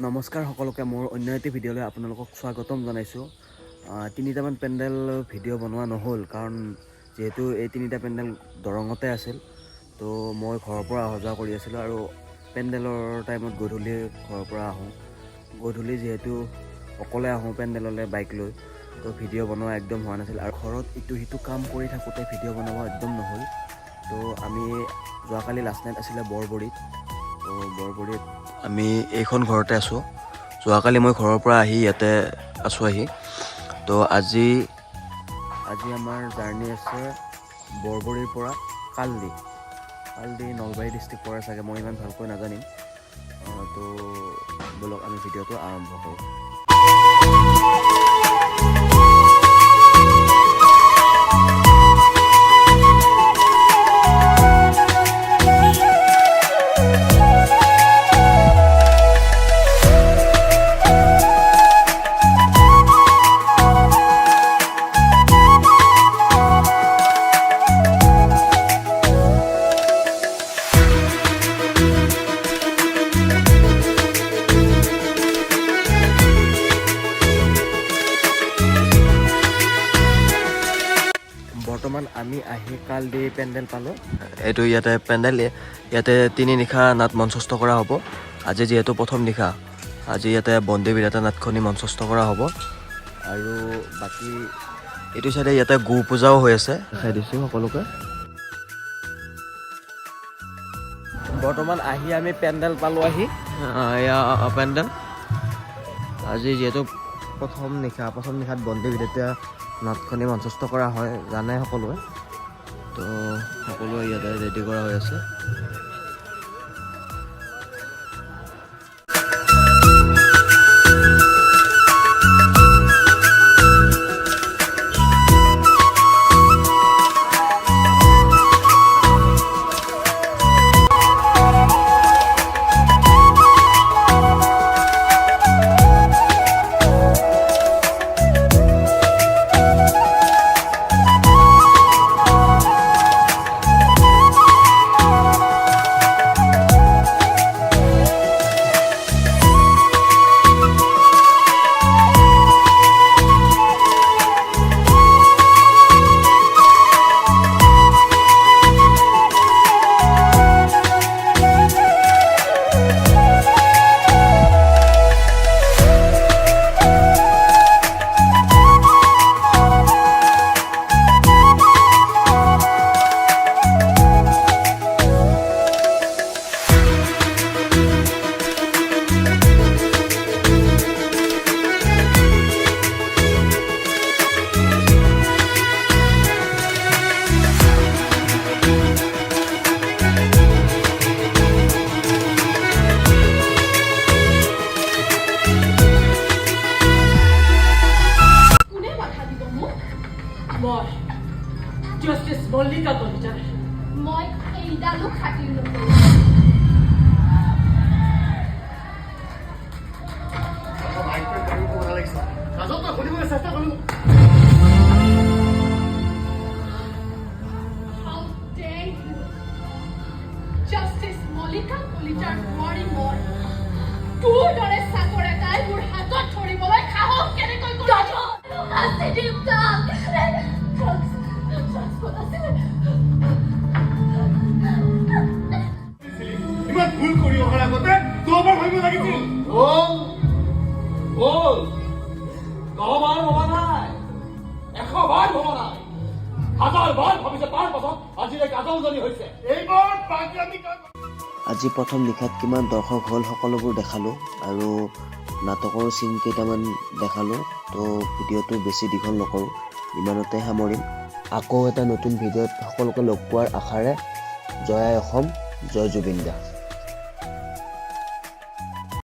নমস্কাৰ সকলোকে মোৰ অন্য এটি ভিডিঅ'লৈ আপোনালোকক স্বাগতম জনাইছোঁ। তিনিটামান পেণ্ডেল ভিডিঅ' বনোৱা নহ'ল কাৰণ যিহেতু এই তিনিটা পেণ্ডেল দৰঙতে আছিল, তো মই ঘৰৰ পৰা অহা যোৱা কৰি আছিলোঁ আৰু পেণ্ডেলৰ টাইমত গধূলি ঘৰৰ পৰা আহোঁ। গধূলি যিহেতু অকলে আহোঁ পেণ্ডেললৈ বাইক লৈ, তো ভিডিঅ' বনোৱা একদম হোৱা নাছিল আৰু ঘৰত ইটো সিটো কাম কৰি থাকোঁতে ভিডিঅ' বনাব একদম নহ'ল। তো আমি যোৱাকালি লাষ্ট নাইট আছিলে বৰবৰীত, তো বৰবৰীত আমি এইখন ঘৰতে আছোঁ। যোৱাকালি মই ঘৰৰ পৰা আহি ইয়াতে আছোঁ আহি। তো আজি আমাৰ জাৰ্ণি আছে বৰবৰীৰ পৰা কালদি নলবাৰী ডিষ্ট্ৰিক্ট পৰে চাগে, মই ইমান ভালকৈ নাজানিম। তো বলক আমি ভিডিঅ'টো আৰম্ভ কৰোঁ। বৰ্তমান আমি আহি কালদি পেণ্ডেল পালোঁ। এইটো ইয়াতে পেণ্ডেল, ইয়াতে 3 নিশা নাট মঞ্চস্থ কৰা হ'ব। আজি যিহেতু প্ৰথম নিশা, আজি ইয়াতে বন্দে বিৰাটা নাটখনি মঞ্চস্থ কৰা হ'ব। আৰু বাকী এইটো চাইডে ইয়াতে গো পূজাও হৈ আছে, দেখাই দিছোঁ সকলোকে। বৰ্তমান আহি আমি পেণ্ডেল পালোঁ আহি, এয়া পেণ্ডেল। আজি যিহেতু প্ৰথম নিশাত বন্দে বিৰাটা নাটখনি মঞ্চস্থ কৰা হয়, জানে সকলোৱে। তো সকলোৱে ইয়াতে ৰেডি কৰা হৈ আছে। Justice Mollika Kollijar. Moi ei dalu khatir no. How dare you? Justice Mollika Kollijar body boy. Tu dore sakore tai mur hatot thoribolai khahok kene koi koricho. Ase deep down. ইমান ভুল কৰি অহাৰ আগতে দুবাৰ ভাবিব লাগিছিল। দহবাৰ ভবা নাই, 100বাৰ ভবা নাই, 1000বাৰ ভাবিছে। তাৰ পাছত আজিলৈকে আজৌজনী হৈছে। এইবাৰ আজি প্ৰথম নিশাত কিমান দৰ্শক হ'ল সকলোবোৰ দেখালোঁ আৰু নাটকৰ চিন কেইটামান দেখালোঁ। তো ভিডিঅ'টো বেছি দীঘল নকৰোঁ, ইমানতে সামৰিম। আকৌ এটা নতুন ভিডিঅ'ত সকলোকে লগ পোৱাৰ আশাৰে জয় আই অসম, জয় জুবিন দা।